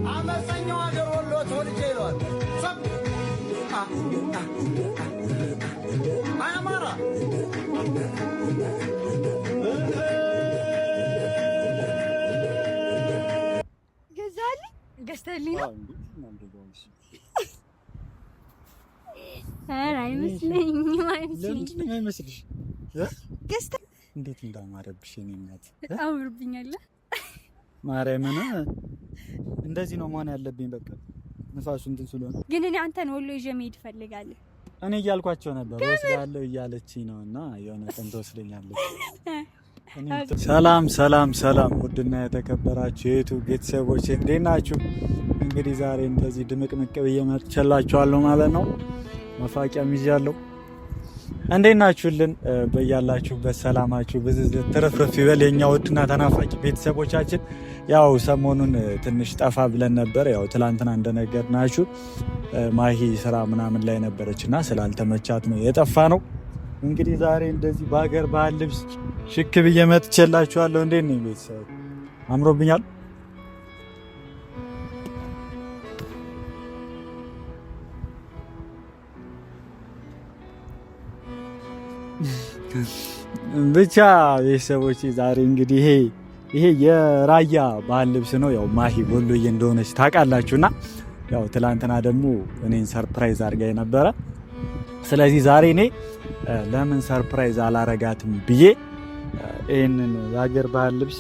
አመፀኛው አገር ወሎ ተወልጄ ይሏል አማራ ገዝተህልኝ ነው? ኧረ አይመስለኝም። አይመስልሽ? ገዝተህ እንዴት እንዳማረብሽ የእኔ እናት! በጣም አምሮብኛል። ማርያምን እንደዚህ ነው መሆን ያለብኝ። በቃ ንፋሱ እንትን ስለሆነ ግን እኔ አንተን ወሎ ይዤ መሄድ እፈልጋለሁ። እኔ እያልኳቸው ነበር ወስዳለሁ እያለችኝ ነውና የሆነ ቀን ትወስደኛለች። ሰላም ሰላም ሰላም! ውድና የተከበራችሁ የዩቲዩብ ቤተሰቦች እንዴት ናችሁ? እንግዲህ ዛሬ እንደዚህ ድምቅምቅ ብዬ መጥቻላችኋለሁ ማለት ነው። መፋቂያም ይዣለሁ። እንዴት ናችሁልን? በያላችሁበት ሰላማችሁ ብዝዝት ትርፍርፍ ይበል የኛ ውድና ተናፋቂ ቤተሰቦቻችን። ያው ሰሞኑን ትንሽ ጠፋ ብለን ነበር። ያው ትላንትና እንደነገርናችሁ ማሂ ስራ ምናምን ላይ ነበረችና ስላልተመቻት ነው የጠፋ ነው። እንግዲህ ዛሬ እንደዚህ በሀገር ባህል ልብስ ሽክ ብዬ መጥቼላችኋለሁ። እንዴት ነው ቤተሰብ? አምሮብኛል? ብቻ ቤተሰቦች ዛሬ እንግዲህ ይሄ የራያ ባህል ልብስ ነው። ያው ማሂ ወሎዬ እንደሆነች ታውቃላችሁና ያው ትላንትና ደግሞ እኔን ሰርፕራይዝ አድርጋኝ ነበረ። ስለዚህ ዛሬ እኔ ለምን ሰርፕራይዝ አላረጋትም ብዬ ይሄንን የሀገር ባህል ልብስ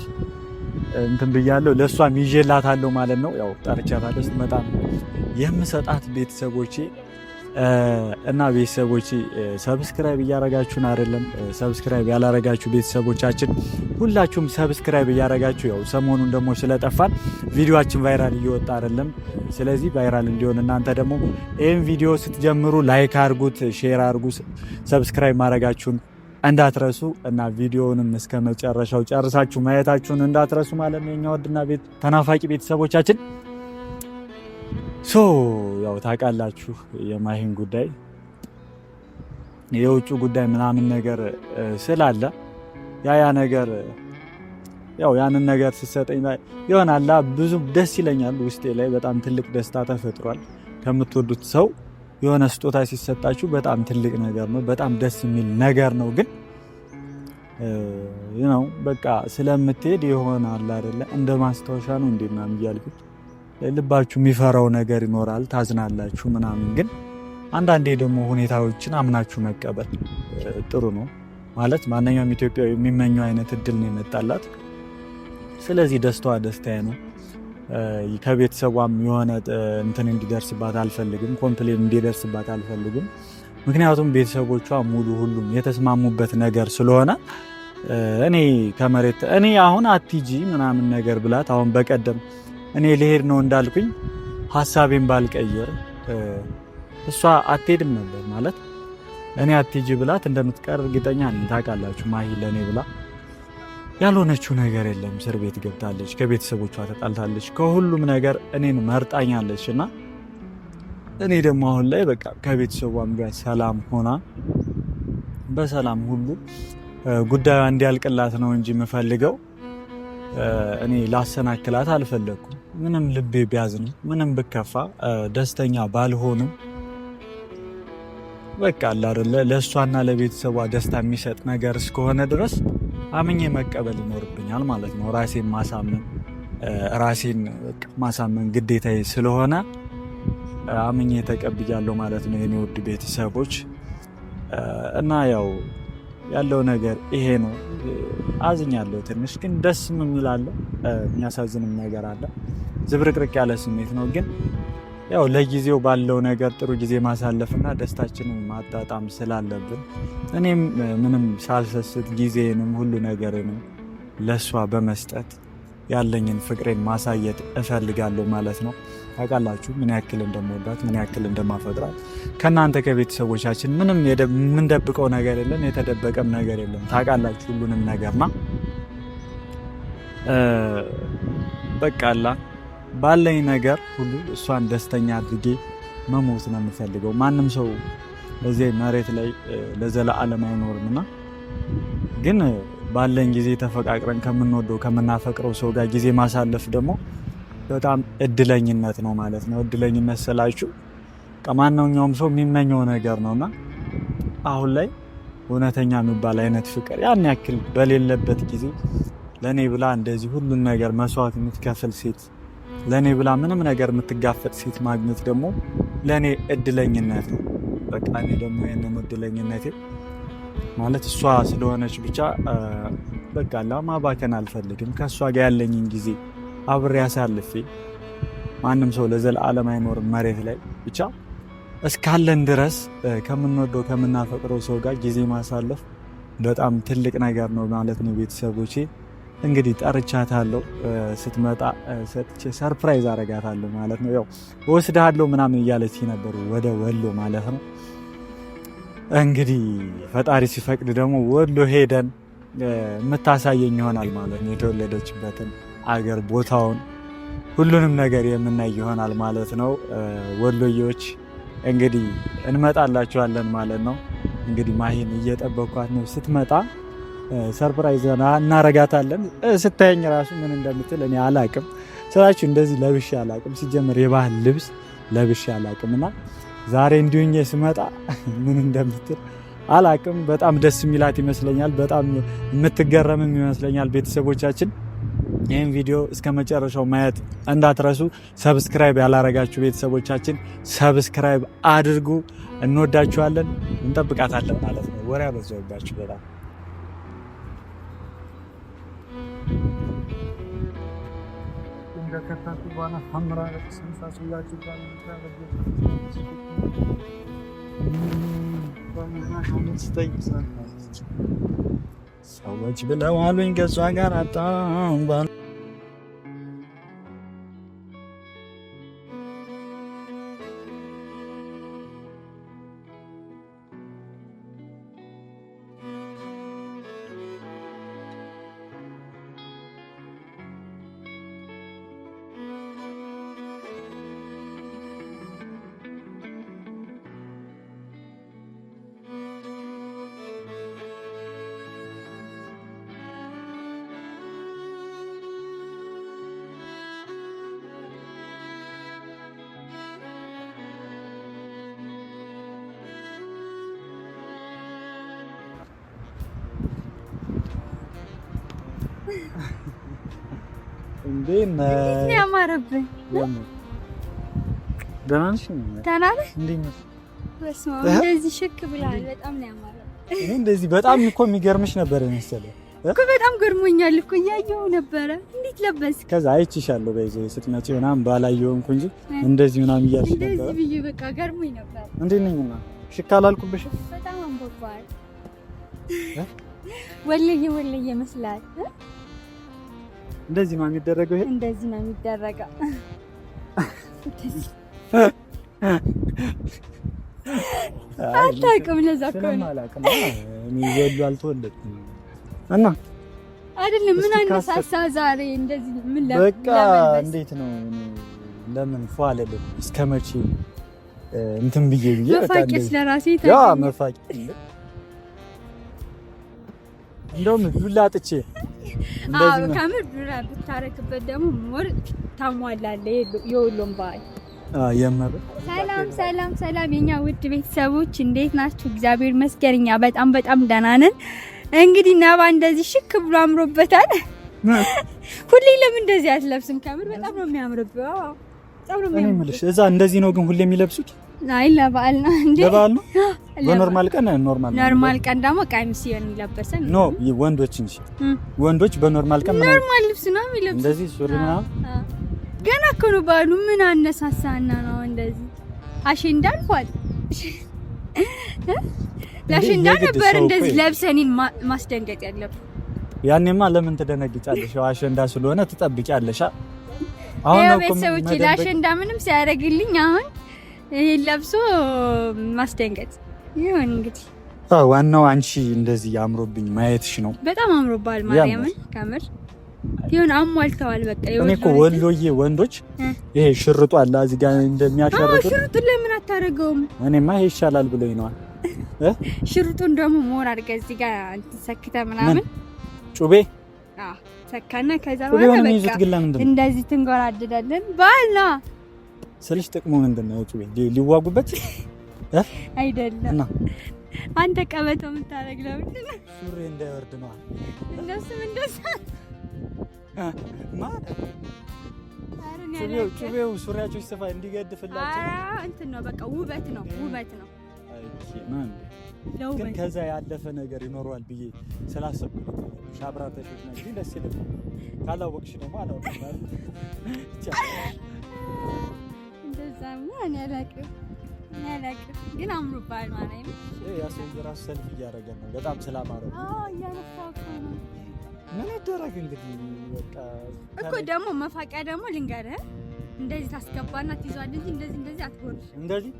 እንትን ብያለሁ። ለሷም ይዤላታለሁ ማለት ነው። ያው ጠርቻታለሁ። ስትመጣ የምሰጣት ቤተሰቦቼ እና ቤተሰቦቼ ሰብስክራይብ እያረጋችሁን አይደለም? ሰብስክራይብ ያላረጋችሁ ቤተሰቦቻችን ሁላችሁም ሰብስክራይብ እያረጋችሁ፣ ያው ሰሞኑን ደግሞ ስለጠፋን ቪዲዮአችን ቫይራል እየወጣ አይደለም። ስለዚህ ቫይራል እንዲሆን እናንተ ደግሞ ይሄን ቪዲዮ ስትጀምሩ ላይክ አድርጉት፣ ሼር አድርጉ፣ ሰብስክራይብ ማድረጋችሁን እንዳትረሱ እና ቪዲዮውንም እስከ መጨረሻው ጨርሳችሁ ማየታችሁን እንዳትረሱ ማለት ነው የኛ ወድና ተናፋቂ ቤተሰቦቻችን። ያው ታውቃላችሁ የማሂን ጉዳይ የውጭ ጉዳይ ምናምን ነገር ስላለ ያ ነገር ያው ያንን ነገር ሲሰጠኝ ይሆናል ብዙ ደስ ይለኛል። ውስጤ ላይ በጣም ትልቅ ደስታ ተፈጥሯል። ከምትወዱት ሰው የሆነ ስጦታ ሲሰጣችሁ በጣም ትልቅ ነገር ነው። በጣም ደስ የሚል ነገር ነው። ግን በቃ ስለምትሄድ ይሆናል አይደለ እንደ ማስታወሻ ነው እንደናም እያልኩት ልባችሁ የሚፈራው ነገር ይኖራል፣ ታዝናላችሁ ምናምን። ግን አንዳንዴ ደግሞ ሁኔታዎችን አምናችሁ መቀበል ጥሩ ነው ማለት ማንኛውም ኢትዮጵያዊ የሚመኘው አይነት እድል ነው የመጣላት። ስለዚህ ደስታዋ ደስታዬ ነው። ከቤተሰቧም የሆነ እንትን እንዲደርስባት አልፈልግም፣ ኮምፕሌን እንዲደርስባት አልፈልግም። ምክንያቱም ቤተሰቦቿ ሙሉ ሁሉም የተስማሙበት ነገር ስለሆነ እኔ ከመሬት እኔ አሁን አትጂ ምናምን ነገር ብላት አሁን በቀደም እኔ ልሄድ ነው እንዳልኩኝ ሐሳቤን ባልቀየር እሷ አትሄድም ነበር ማለት እኔ አትጂ ብላት እንደምትቀር እርግጠኛ ነኝ። ታውቃላችሁ ማሂ ለኔ ብላ ያልሆነችው ነገር የለም። እስር ቤት ገብታለች፣ ከቤተሰቦቿ ተጣልታለች፣ ከሁሉም ነገር እኔን መርጣኛለች። እና እኔ ደግሞ አሁን ላይ በቃ ከቤተሰቧም ጋር ሰላም ሆና በሰላም ሁሉ ጉዳዩ እንዲያልቅላት ነው እንጂ የምፈልገው እኔ ላሰናክላት አልፈለኩም። ምንም ልቤ ቢያዝንም ምንም ብከፋ ደስተኛ ባልሆንም በቃ አይደለ ለእሷና ለቤተሰቧ ደስታ የሚሰጥ ነገር እስከሆነ ድረስ አምኜ መቀበል ይኖርብኛል ማለት ነው። ራሴን ማሳመን ግዴታዬ ስለሆነ አምኜ ተቀብያለሁ ማለት ነው የኔ ውድ ቤተሰቦች። እና ያለው ነገር ይሄ ነው። አዝኛለሁ ትንሽ፣ ግን ደስ የሚል አለ፣ የሚያሳዝንም ነገር አለ። ዝብርቅርቅ ያለ ስሜት ነው። ግን ለጊዜው ባለው ነገር ጥሩ ጊዜ ማሳለፍና ደስታችንን ማጣጣም ስላለብን እኔም ምንም ሳልሰስት ጊዜንም ሁሉ ነገርንም ለሷ በመስጠት ያለኝን ፍቅሬን ማሳየት እፈልጋለሁ ማለት ነው። ታውቃላችሁ ምን ያክል እንደምወዳት ምን ያክል እንደማፈቅራት። ከናንተ ከቤተሰቦቻችን ምንም የምንደብቀው ነገር የለም፣ የተደበቀም ነገር የለም። ታውቃላችሁ ሁሉንም ነገርና በቃላ ባለኝ ነገር ሁሉ እሷን ደስተኛ አድርጌ መሞት ነው የምፈልገው። ማንም ሰው በዚህ መሬት ላይ ለዘላለም አይኖርምና ግን ባለን ጊዜ ተፈቃቅረን ከምንወደው ከምናፈቅረው ሰው ጋር ጊዜ ማሳለፍ ደግሞ በጣም እድለኝነት ነው ማለት ነው። እድለኝነት ስላችሁ ከማንኛውም ሰው የሚመኘው ነገር ነውና አሁን ላይ እውነተኛ የሚባል አይነት ፍቅር ያን ያክል በሌለበት ጊዜ ለኔ ብላ እንደዚህ ሁሉን ነገር መስዋዕት የምትከፍል ሴት፣ ለኔ ብላ ምንም ነገር የምትጋፈጥ ሴት ማግኘት ደግሞ ለኔ እድለኝነት ነው። በቃ እኔ ደግሞ የነም እድለኝነቴ ማለት እሷ ስለሆነች ብቻ በቃ ለማባከን አልፈልግም። ከሷ ጋር ያለኝን ጊዜ አብሬ አሳልፌ ማንም ሰው ለዘላለም አይኖርም መሬት ላይ ብቻ እስካለን ድረስ ከምንወደው ከምናፈቅረው ሰው ጋር ጊዜ ማሳለፍ በጣም ትልቅ ነገር ነው ማለት ነው። ቤተሰቦቼ እንግዲህ ጠርቻታለሁ። ስትመጣ ሰጥቼ ሰርፕራይዝ አረጋታለሁ ማለት ነው። ያው ወስዳለሁ ምናምን እያለች ነበር ወደ ወሎ ማለት ነው። እንግዲህ ፈጣሪ ሲፈቅድ ደግሞ ወሎ ሄደን የምታሳየኝ ይሆናል ማለት ነው። የተወለደችበትን አገር ቦታውን ሁሉንም ነገር የምናይ ይሆናል ማለት ነው። ወሎዬዎች እንግዲህ እንመጣላችኋለን ማለት ነው። እንግዲህ ማሂን እየጠበኳት ነው። ስትመጣ ሰርፕራይዝ እናረጋታለን። ስታየኝ ራሱ ምን እንደምትል እኔ አላቅም ስላችሁ እንደዚህ ለብሼ አላቅም። ሲጀምር የባህል ልብስ ለብሼ አላቅምና ዛሬ እንዲሁኝ ስመጣ ምን እንደምትል አላቅም። በጣም ደስ የሚላት ይመስለኛል። በጣም የምትገረምም ይመስለኛል። ቤተሰቦቻችን ይህን ቪዲዮ እስከ መጨረሻው ማየት እንዳትረሱ። ሰብስክራይብ ያላረጋችሁ ቤተሰቦቻችን ሰብስክራይብ አድርጉ። እንወዳችኋለን። እንጠብቃታለን ማለት ነው። ወሬ አበዛውባችሁ በጣም ሰዎች ብለዋሉኝ ከሷ ጋር አጣም እንዴት ነው ያማረብኝ? ደህና ነሽ? ደህና ነሽ? እንዴት ነሽ? በስመ አብ እንደዚህ ሽክ ብላል። በጣም ነው ያማረብኝ። እንደዚህ በጣም እኮ የሚገርምሽ ነበር መሰለኝ እኮ በጣም ገርሞኛል እኮ እያየሁ ነበረ። እንዴት ለበስክ? ከዛ አይቼሻለሁ በይዘው ስትመጪ ምናምን ባላየሁም እንጂ እንደዚህ ምናምን እያልሽ ነበር። እንደዚህ ብዬ በቃ ገርሞኝ ነበር። እንዴት ነኝና ሽክ አላልኩብሽ? በጣም አንቦባል። ወለየ ይመስላል። እንደዚህ ነው የሚደረገው። ይሄ እንደዚህ ነው የሚደረገው። አታውቅም? ለዛ እኮ ነው እኔ ወሎ አልተወለድኩም እና አይደለም። ምን አነሳሳ ዛሬ እንደዚህ? ምን በቃ እንዴት ነው ለምን ፏለልም እስከመቼ እንትን ብዬ መፋቂስ ለራሴ ያ መፋቂ እንደውም ዱላ ጥቼ እንደዚህ ነው። ከምር ዱላ ብታረክበት ደግሞ ሞር ታሟላለህ የወሎን ባህል። የመረ ሰላም የኛ ውድ ቤተሰቦች እንዴት ናችሁ? እግዚአብሔር ይመስገን እኛ በጣም ደህና ነን። እንግዲህ ነባ እንደዚህ ሽክ ብሎ አምሮበታል። ሁሌ ለምን እንደዚህ አትለብስም? ከምር በጣም ነው የሚያምርብህ። እኔ የምልሽ እዛ እንደዚህ ነው ግን ሁሌ የሚለብሱት? አይ ለበዓል ነው እንዴ? ለበዓል ነው። በኖርማል ቀን ኖርማል ቀን ደግሞ ቀሚስ የሚለበሰን ኖ ወንዶች እንጂ ወንዶች በኖርማል ቀን ኖርማል ልብስ ነው የሚለብሱት። እንደዚህ ሱሪና ገና እኮ ነው በዓሉ። ምን አነሳሳና ነው እንደዚህ? አሸንዳ አልፏል። ለአሸንዳ ነበር እንደዚህ ለብሰኒን ማስደንገጥ ያለብን። ያኔማ ለምን ትደነግጫለሽ? አሸንዳ ስለሆነ ትጠብቂያለሽ። አሁን ነው ቤተሰቦቼ ለአሸንዳ ምንም ሲያደርግልኝ አሁን ይሄ ለብሶ ማስደንገጥ ይሁን እንግዲህ። ዋናው አንቺ እንደዚህ አምሮብኝ ማየትሽ ነው። በጣም አምሮባል። ማርያምን ከምር ይሁን አሟልተዋል። በቃ እኔ እኮ ወሎዬ ወንዶች ይሄ ሽርጡ አለ እዚህ ጋር እንደሚያሸርጡ ሽርጡ ለምን አታረገውም? እኔማ ይሄ ይሻላል ብሎኝ ነው። ሽርጡን ደግሞ ሞር አድርገህ እዚህ ጋር እንትን ሰክተህ ምናምን ጩቤ ሰካና ከዛ በኋላ በቃ እንደዚህ ትንጎራደዳለን። ባልና ስልሽ ጥቅሙ ምንድነው? ጩቤ ሊዋጉበት አይደለም። አንተ ቀበቶ የምታረግ ለምንድን ነው? ሱሪ እንዳይወርድ ነው። እነሱም እንደዛ ማለት ጩቤው ሱሪያቸው ሲሰፋ እንዲገድፍላቸው እንትን ነው። በቃ ውበት ነው። ግን ከዛ ያለፈ ነገር ይኖረዋል ብዬ ስላሰብኩ ሻብራተሽ ነው እንጂ ደስ ይላል። ካላወቅሽ ደግሞ አላወቅሽ ማለት እንደዛም እኔ አላውቅም ግን አምሮባል ማለት ነው። ያሰው የራስ ሰልፍ እያደረገ ነው በጣም ስላማረው እያነፋው ነው። ምን ይደረግ እንግዲህ በቃ እኮ ደግሞ መፋቂያ ደግሞ ልንገርህ እንደዚህ ታስገባና ትይዟል እንጂ እንደዚህ አትጎርሽ። እንደዚህ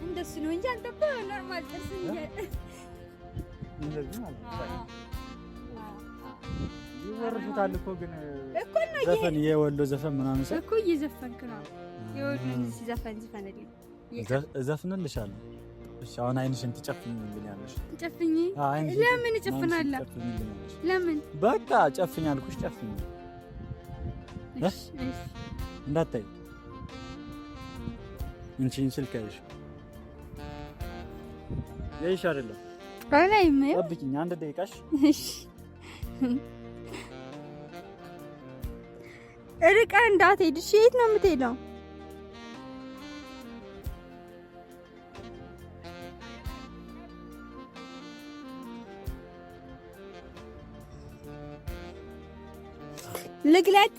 እንደሱ ነው እንጂ አንተ እኮ ኖርማል ጥርስ እንደዚህ ማለት ነው። ይወርፉታል እኮ ግን እኮ ነው ዘፈን የወሎ ዘፈን ምናምን ሰው እኮ እየዘፈንክ ነው። የወሎ ዘፈን ዘፈንልኝ እዘፍንልሻለሁ። እሺ አሁን አይንሽን ትጨፍኝልኛለሽ? ትጨፍኝ? ለምን እጨፍናለሁ? ለምን በቃ ጨፍኝ አልኩሽ። ጨፍኝ እሺ እንዳታይ እንቺን ስልካይሽ ያይሽ አይደለም አይም ጠብቂኝ አንድ ደቂቃሽ። እሺ እርቃ እንዳትሄድ። እሺ የት ነው የምትሄደው?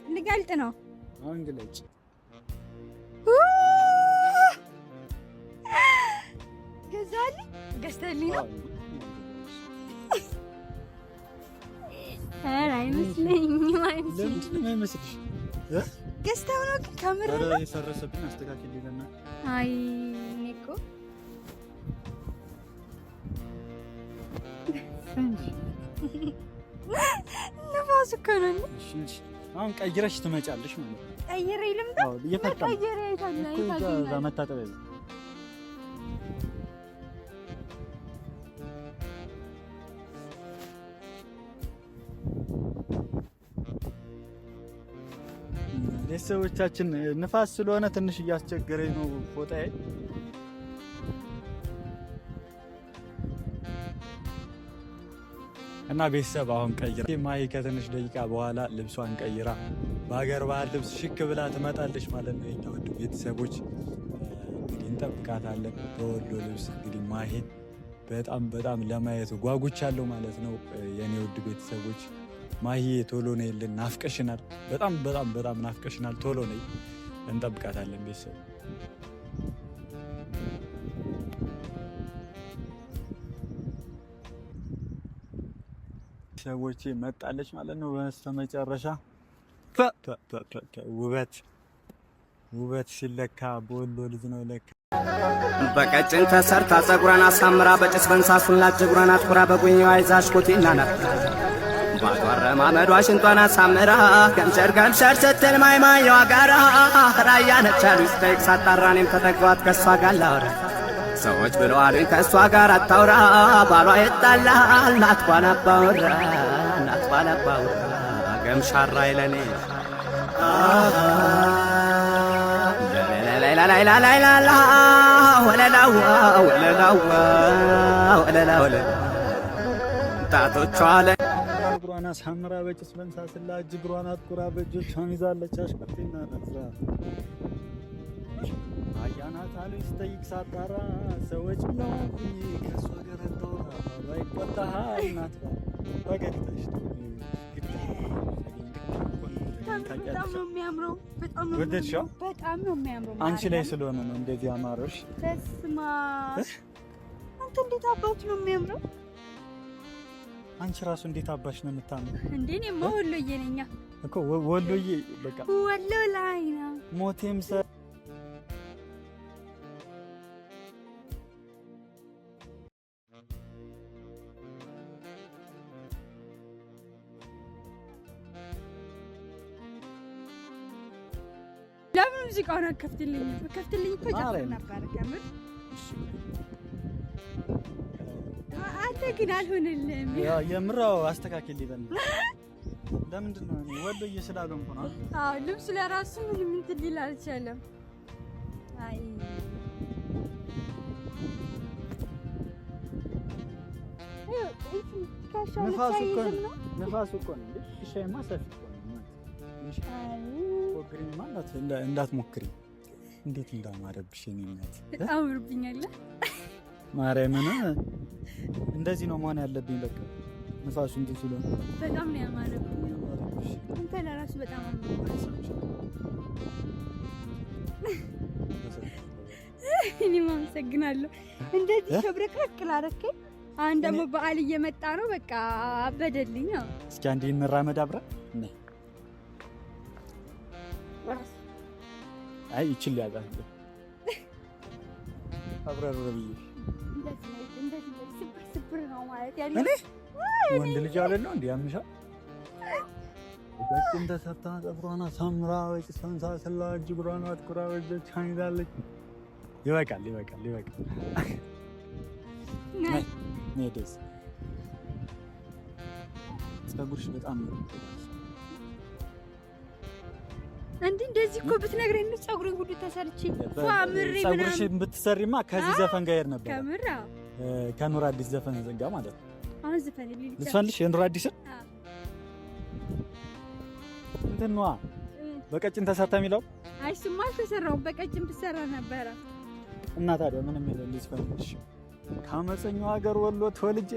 ልገልጥ ነው። አሁን ግለጭ። ገዝተልኝ ነው? ኧረ አይመስለኝም። ለምን አይመስልሽ? ገዝተው ነው ግን ከምር ኧረ የፈረሰብኝ አስተካክልልኝና። አይ እኔ እኮ ንፋስ እኮ ነው። አሁን ቀይረሽ ትመጫለሽ ማለት ነው። ቀይሬ ልምጣ? ቀይሬ እዛ መታጠቢያ ቤተሰቦቻችን ንፋስ ስለሆነ ትንሽ እያስቸገረኝ ነው ፎጣዬ። እና ቤተሰብ አሁን ቀይራ ማይ ከትንሽ ደቂቃ በኋላ ልብሷን ቀይራ በሀገር ባህል ልብስ ሽክ ብላ ትመጣለች ማለት ነው። የኛ ውድ ቤተሰቦች እንግዲህ እንጠብቃታለን በወሎ ልብስ። እንግዲህ ማይን በጣም ለማየት ጓጉቻለሁ ማለት ነው። የኔ ውድ ቤተሰቦች ማሂ ቶሎ ነይልን፣ ናፍቀሽናል። በጣም ናፍቀሽናል። ቶሎ ነይ፣ እንጠብቃታለን ቤተሰብ። ሰዎች መጣለች ማለት ነው። በስተመጨረሻ ውበት ሲለካ በወሎ ልጅ ነው ለካ። በቀጭን ተሰርታ ጸጉሯን አሳምራ በጭስ በንሳሱላት ጀጉሯን አትኩራ በጉኛዋ ይዛሽ ኮቴና ናት ባቷረማመዷ ሽንጧን አሳምራ ገምሸር ስትል ማይማየዋ ጋራ ራያ ነቻሉ ስጠይቅ ሳጣራ እኔም ተጠጓት ከእሷ ጋር ላውራ ሰዎች ብለዋሉኝ ከእሷ ጋር አታውራ ባሏ ይጣላል ናት ባላባውራ ገምሻራ ይለኔ ላላላላላላ ወለላዋ ጣቶቿ ላይ ጸጉሯን አሳምራ በጭስ በንሳስላት ጅግሯን አትኩራ በእጆቿን ይዛለች አሽከርቴና ነዝራ አያናት አሉ ስጠይቅ ሳጣራ ሰዎች ብለዋሉኝ ከእሷ ጋር አታውራ ባሏ ይቆጣሃል ናት በገድተሽ በጣም ነው የሚያምረው። ወደድሽው? በጣም ነው የሚያምረው። አንቺ ላይ ስለሆነ ነው እንደዚህ አማረሽ። ተስማ አንተ እንዴት አባቱ ነው የሚያምረው። አንቺ ራሱ እንዴት አባሽ ነው የምታምረው እንዴ? እኔማ ወሎዬ ነኝ እኮ ወሎዬ በቃ ወሎ ላይ ነው ሞቴም ለምን ሙዚቃውን አከፍትልኝ እኮ ጀምር ነበር። ከምር አንተ ግን አልሆነልህም። የምራው አስተካክል ይበል። ለምንድን ነው እኔ ወሎዬ ስላልሆንኩ ነው? አዎ ልብሱ ለራሱ ምንም እንትን ሊል አልቻለም። አይ ነፋሱ እኮ ነው። እሺማ ሰፊ እኮ ነው። ወግሪኝ ማለት እንዳትሞክሪ። እንዴት እንዳማረብሽ እኔ እናት አምርብኛል። ማርያምን እንደዚህ ነው መሆን ያለብኝ። በቃ ነፋሱ እንትን ስለሆነ በጣም ነው ያማረብኝ። አንተ ለራሱ በጣም አምሮብሽ። እኔም አመሰግናለሁ። እንደዚህ ሸብረቅረቅ ላደረከኝ። አሁን ደግሞ በዓል እየመጣ ነው። በቃ አበደልኝ ነው። እስኪ አንዴ እንራመድ አብረን። አይ ይችል ያዛል አብረን ረብዬ እንደዚህ ስብር ነው ማለት ያለው። እኔ ወንድ ልጅ አይደለም እንዴ? ያምሻ በጭን ተሰርታ ፀጉሯን አሳምራ ወጭሰንሳ ሰላጅ ብሯን አትኩራ ወጀ ቻይዳለች። ይበቃል። ነደስ ፀጉርሽ በጣም ነው እንደዚህ እኮ ብትነግረኝ ነው ፀጉሬን ሁሉ ተሰርቼ ፏምሬ ምናምን። ፀጉርሽን ብትሰሪማ ከዚህ ዘፈን ጋር ይሄድ ነበር። ከምራ ከኑር አዲስ ዘፈን ዘንጋ ማለት ነው። አሁን ዘፈን ልትፈልሽ የኑር አዲስን እንትን ነዋ በቀጭን ተሰርታ የሚለው። አይ እሱማ አልተሰራሁም። በቀጭን ብሰራ ነበረ። እና ታዲያ ምንም የለም። ልትፈልሽ ከአመፀኛው ሀገር ወሎ ተወልጄ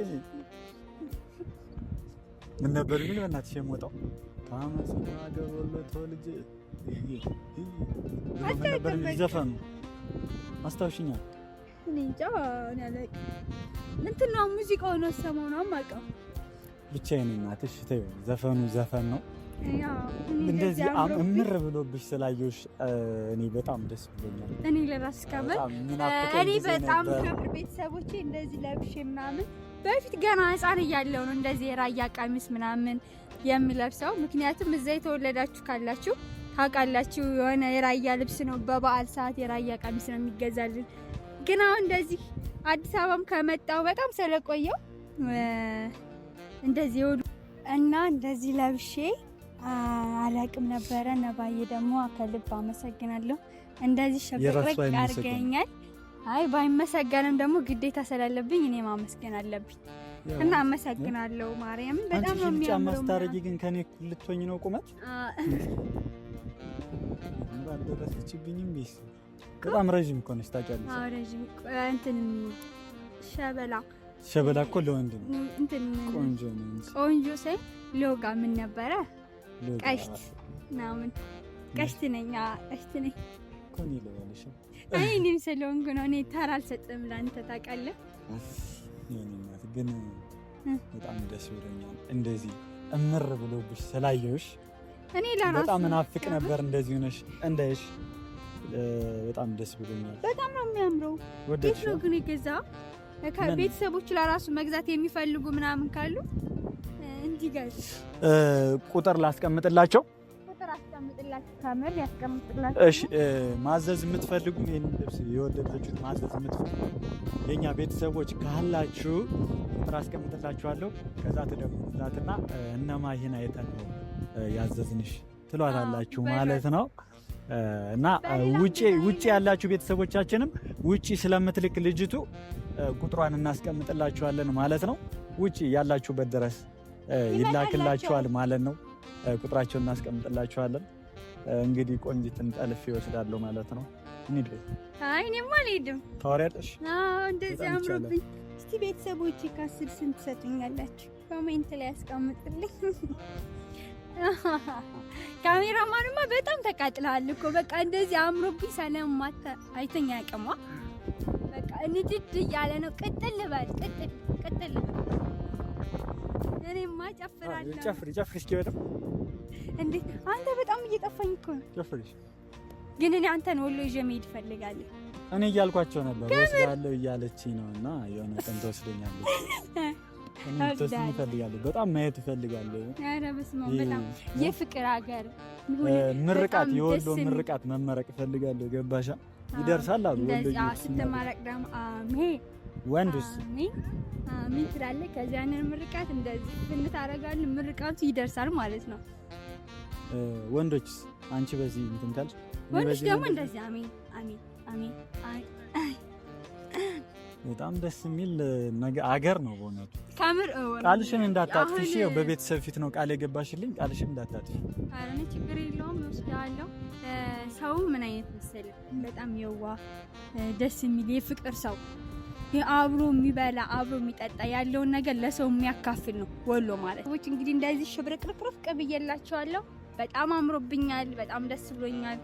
ምን ነበር የሚል በእናትሽ የምወጣው ከአመፀኛው ሀገር ወሎ ተወልጄ ነበር ዘፈኑ። አስታውሽኛል። እኔ እንጃ ያለቅ እንትን ነው ሙዚቃው ነው ሰማው ነው የማውቀው። ብቻዬን እናትሽ ተይው። ዘፈኑ ዘፈን ነው። ያው እንደዚህ እምር ብሎብሽ ስላየሁሽ እኔ በጣም ደስ ብሎኛል። እኔ ለራስ ካመር እኔ በጣም ከምር ቤተሰቦቼ እንደዚህ ለብሼ ምናምን በፊት ገና ሕፃን እያለሁ ነው እንደዚህ የራያ ቀሚስ ምናምን የሚለብሰው። ምክንያቱም እዛ የተወለዳችሁ ካላችሁ ታውቃላችሁ የሆነ የራያ ልብስ ነው በበዓል ሰዓት የራያ ቀሚስ ነው የሚገዛልን። ግን አሁን እንደዚህ አዲስ አበባም ከመጣሁ በጣም ስለቆየው እንደዚህ እና እንደዚህ ለብሼ አላቅም ነበረ። ነባዬ ደግሞ ከልብ አመሰግናለሁ። እንደዚህ ሸብረቅ አድርገኛል። አይ ባይመሰገንም ደግሞ ግዴታ ስላለብኝ እኔ ማመስገን አለብኝ እና አመሰግናለሁ። ማርያም በጣም ነው የሚያምረው። ማስታረጊ ግን ከኔ ልትሆኝ ነው ቁመት ባልደረሰችብኝም ቢስ በጣም ረጅም እኮ ነሽ ታውቂያለሽ። አዎ ረጅም እንትን ሸበላ እኮ ለወንድ ነው። እንትን ቆንጆ ነው። ቆንጆ ሳይ ሎጋ ምን ነበረ ቀሽት ምናምን ቀሽት ነኝ እኮ ነው ለወለሽ። አይ እኔም ስለሆንኩ ነው። እኔ ተራ አልሰጥም ለአንተ ታውቃለህ። የኔናት ግን በጣም ደስ ብሎኛል እንደዚህ እምር ብሎብሽ ስላየሁሽ። እኔ ለራሱ በጣም እናፍቅ ነበር እንደዚህ ሆነሽ እንዳይሽ። በጣም ደስ ብሎኛል። በጣም ነው የሚያምረው። ወደሽ ነው ግን የገዛው ከቤተሰቦች ለራሱ መግዛት የሚፈልጉ ምናምን ካሉ እንዲገዙ ቁጥር ላስቀምጥላቸው። ካሜራ ያስቀምጥላችሁ። እሺ ማዘዝ የምትፈልጉ ይሄን ልብስ የወደዳችሁት ማዘዝ የምትፈልጉ የኛ ቤተሰቦች ካላችሁ ቁጥር አስቀምጥላችኋለሁ። ከዛ ትደውሉላትና እነማ ይሄን አይተን ነው ያዘዝንሽ ትሏታላችሁ ማለት ነው። እና ውጪ ያላችሁ ቤተሰቦቻችንም ውጪ ስለምትልክ ልጅቱ ቁጥሯን እናስቀምጥላችኋለን ማለት ነው። ውጪ ያላችሁበት ድረስ ይላክላችኋል ማለት ነው። ቁጥራቸውን እናስቀምጥላችኋለን። እንግዲህ ቆንጂትን ጠልፌ ይወስዳለሁ ማለት ነው። እንዴ አይ እኔማ አልሄድም። ታወሪያለሽ? አዎ እንደዚህ አምሮብኝ። እስቲ ቤተሰቦቼ ከአስር ስንት ሰጡኛላችሁ? ኮሜንት ላይ ያስቀምጥልኝ። ካሜራማንማ በጣም ተቃጥለሃል እኮ በቃ እንደዚህ አምሮብኝ ሰለማታ አይተኛ ያቀማ በቃ እንድድ እያለ ነው። ቅጥል በል ቅጥል እኔማ ጨፍራለሁ። ጨፍሪ እስኪ በደምብ እንዴ አንተ በጣም እየጠፋኝ እኮ ነው። ጨፍሪ ግን እኔ አንተን ወሎ ይዤ መሄድ እፈልጋለሁ። እኔ እያልኳቸው ነበር ወስዳለሁ እያለችኝ ነው። እና የሆነ ቀን ትወስደኛለች። እኔ ተስፋ እፈልጋለሁ። በጣም ማየት እፈልጋለሁ። ኧረ በስመ አብ በጣም የፍቅር ሀገር ምርቃት የወሎ ምርቃት መመረቅ እፈልጋለሁ። ገባሻ? ይደርሳል አሉ ወሎ ስትመረቅ ደግሞ ወንዱስ አሜን ትላለህ። ከዚያ ያንን ምርቃት እንደዚህ እንታረጋለን፣ ምርቃቱ ይደርሳል ማለት ነው። ወንዶችስ አንቺ በዚህ እንትን ካልሽ ወንዶች ደግሞ እንደዚህ አሜን አሜን አሜን። በጣም ደስ የሚል ነገር አገር ነው በእውነቱ። ካምር ቃልሽን እንዳታጥፊሽ፣ በቤተሰብ ፊት ነው ቃል የገባሽልኝ። ቃልሽን እንዳታጥፊ። ኧረ እኔ ችግር የለውም እወስዳለሁ። ሰው ምን አይነት መሰለህ? በጣም የዋህ ደስ የሚል የፍቅር ሰው፣ አብሮ የሚበላ አብሮ የሚጠጣ ያለውን ነገር ለሰው የሚያካፍል ነው ወሎ ማለት። ሰዎች እንግዲህ እንደዚህ ሽብርቅርቅርቅ ብዬላችኋለሁ። በጣም አምሮብኛል። በጣም ደስ ብሎኛል።